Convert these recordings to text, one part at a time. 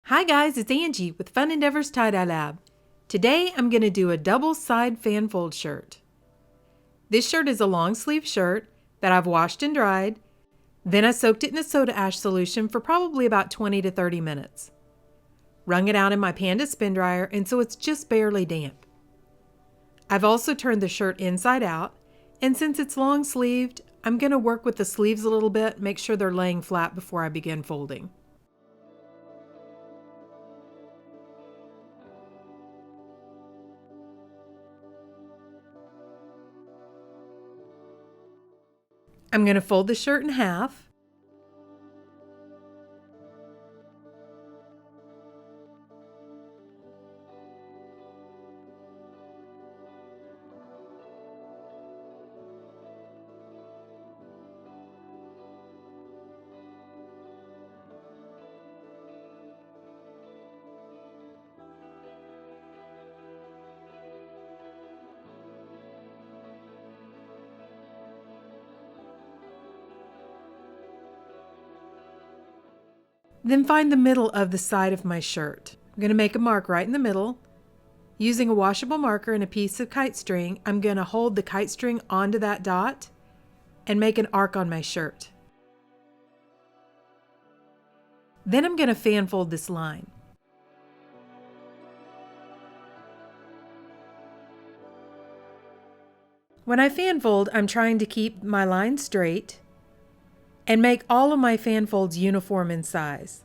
Hi guys, it's Angie with Fun Endeavors Tie-Dye Lab. Today I'm going to do a double side fan fold shirt. This shirt is a long sleeve shirt that I've washed and dried. Then I soaked it in a soda ash solution for probably about 20 to 30 minutes. Wrung it out in my Panda spin dryer and so it's just barely damp. I've also turned the shirt inside out, and since it's long sleeved, I'm going to work with the sleeves a little bit, make sure they're laying flat before I begin folding. I'm going to fold the shirt in half. Then find the middle of the side of my shirt. I'm going to make a mark right in the middle. Using a washable marker and a piece of kite string, I'm going to hold the kite string onto that dot and make an arc on my shirt. Then I'm going to fan fold this line. When I fan fold, I'm trying to keep my line straight and make all of my fan folds uniform in size.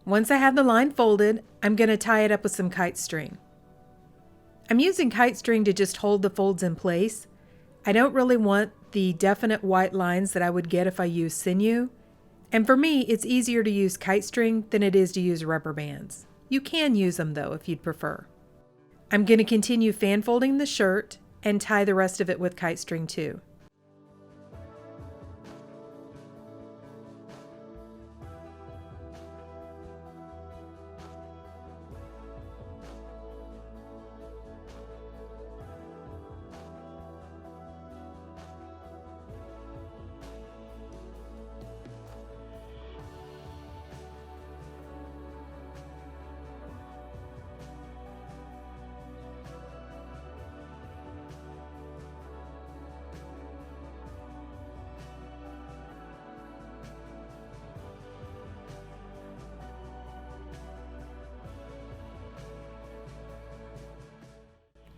Once I have the line folded, I'm going to tie it up with some kite string. I'm using kite string to just hold the folds in place. I don't really want the definite white lines that I would get if I use sinew. And for me, it's easier to use kite string than it is to use rubber bands. You can use them though if you'd prefer. I'm going to continue fan folding the shirt and tie the rest of it with kite string too.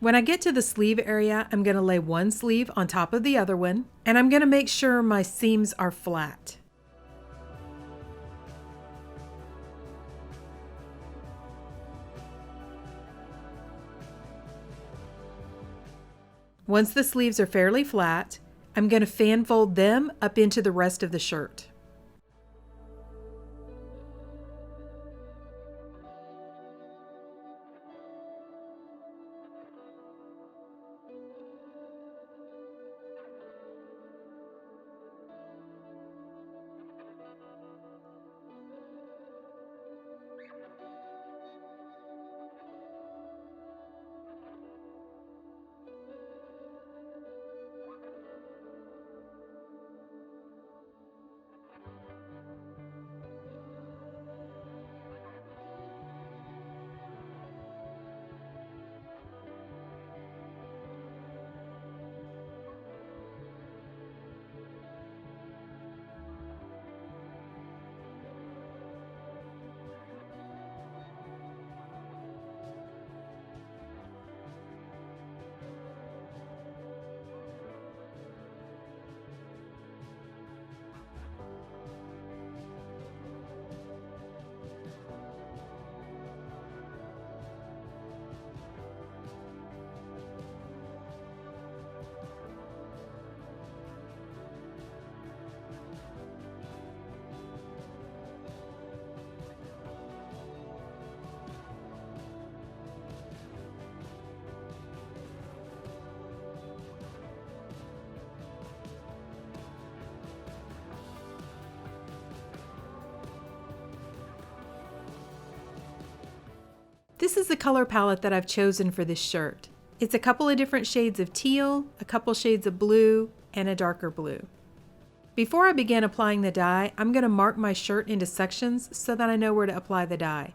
When I get to the sleeve area, I'm going to lay one sleeve on top of the other one, and I'm going to make sure my seams are flat. Once the sleeves are fairly flat, I'm going to fan fold them up into the rest of the shirt. this is the color palette that I've chosen for this shirt. It's a couple of different shades of teal, a couple shades of blue, and a darker blue. Before I begin applying the dye, I'm going to mark my shirt into sections so that I know where to apply the dye.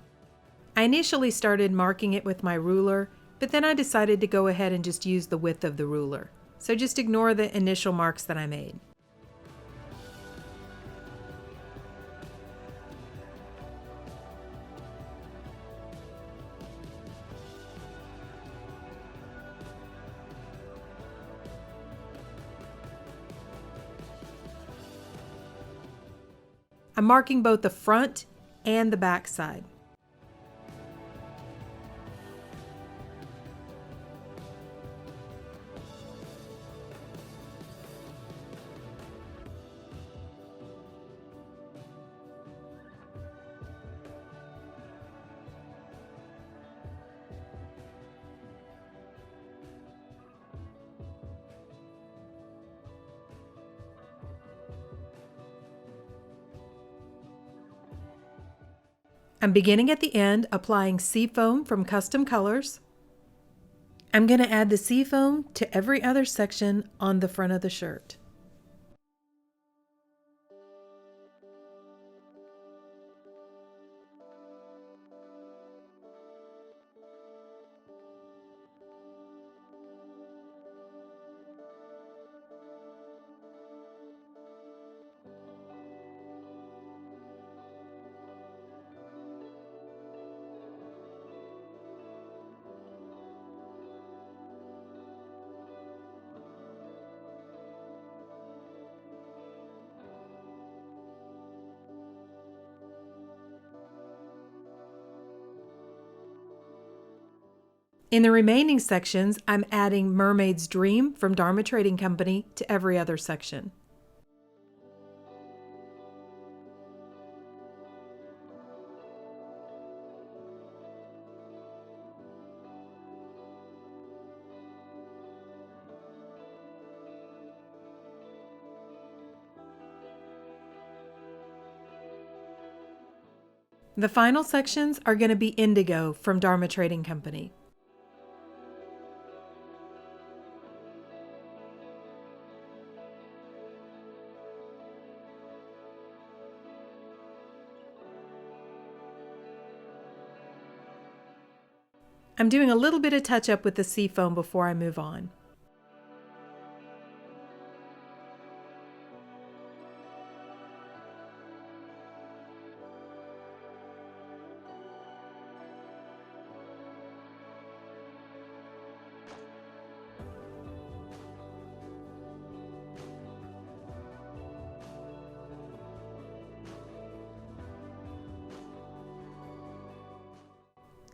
I initially started marking it with my ruler, but then I decided to go ahead and just use the width of the ruler. So just ignore the initial marks that I made. I'm marking both the front and the back side. I'm beginning at the end, applying seafoam from Custom Colors. I'm going to add the seafoam to every other section on the front of the shirt. In the remaining sections, I'm adding Mermaid's Dream from Dharma Trading Company to every other section. The final sections are going to be Indigo from Dharma Trading Company. I'm doing a little bit of touch up with the seafoam before I move on.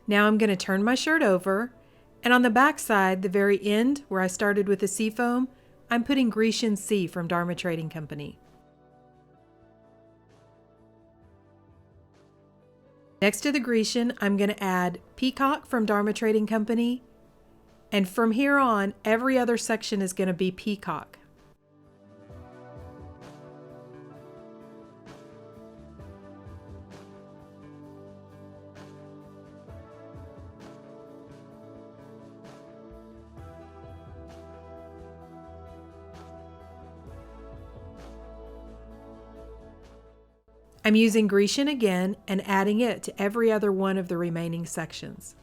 Now I'm going to turn my shirt over, and on the back side, the very end where I started with the seafoam, I'm putting Grecian Sea from Dharma Trading Company. Next to the Grecian, I'm going to add Peacock from Dharma Trading Company, and from here on, every other section is going to be Peacock. I'm using Grecian again and adding it to every other one of the remaining sections.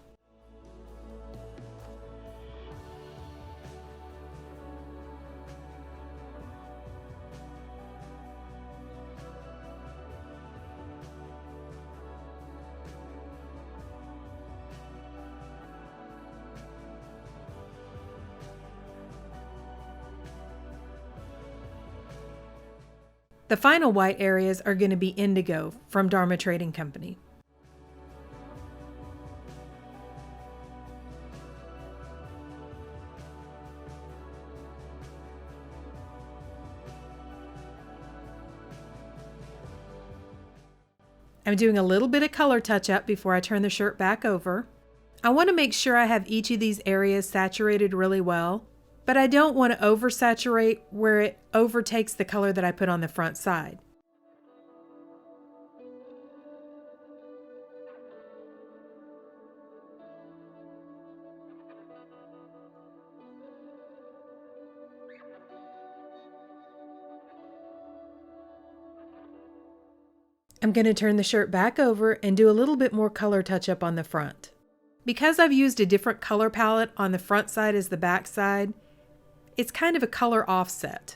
The final white areas are going to be Indigo from Dharma Trading Company. I'm doing a little bit of color touch-up before I turn the shirt back over. I want to make sure I have each of these areas saturated really well, but I don't want to oversaturate where it overtakes the color that I put on the front side. I'm going to turn the shirt back over and do a little bit more color touch-up on the front. Because I've used a different color palette on the front side as the back side, it's kind of a color offset.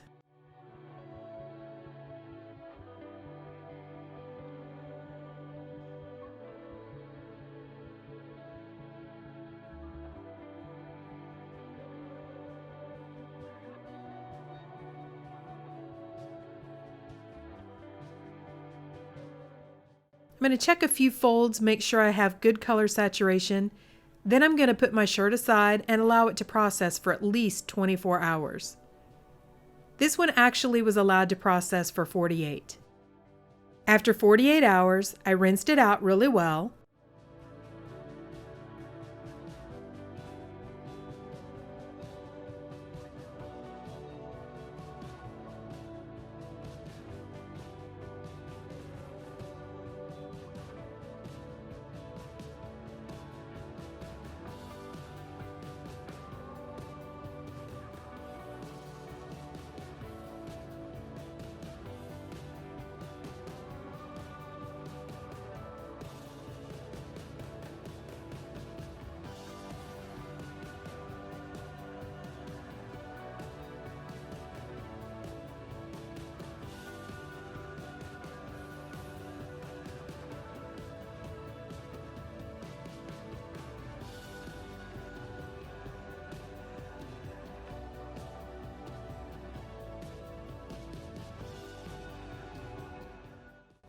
I'm going to check a few folds, make sure I have good color saturation. Then I'm going to put my shirt aside and allow it to process for at least 24 hours. This one actually was allowed to process for 48. After 48 hours, I rinsed it out really well.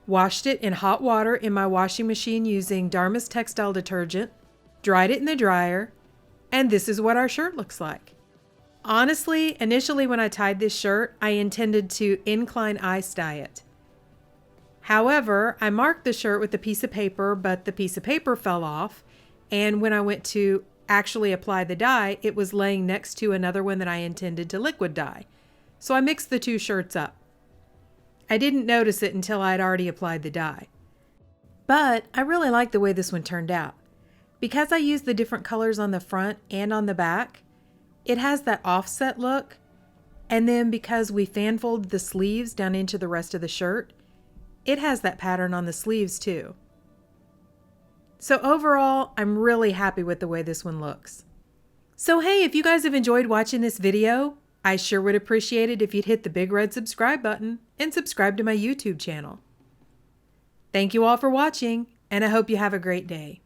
Washed it in hot water in my washing machine using Dharma's textile detergent, dried it in the dryer, and this is what our shirt looks like. Honestly, initially when I tied this shirt, I intended to incline ice dye it. However, I marked the shirt with a piece of paper, but the piece of paper fell off, and when I went to actually apply the dye, it was laying next to another one that I intended to liquid dye. So I mixed the two shirts up. I didn't notice it until I had already applied the dye. But I really like the way this one turned out. Because I used the different colors on the front and on the back, it has that offset look. And then because we fan folded the sleeves down into the rest of the shirt, it has that pattern on the sleeves too. So overall, I'm really happy with the way this one looks. So hey, if you guys have enjoyed watching this video, I sure would appreciate it if you'd hit the big red subscribe button and subscribe to my YouTube channel. Thank you all for watching, and I hope you have a great day.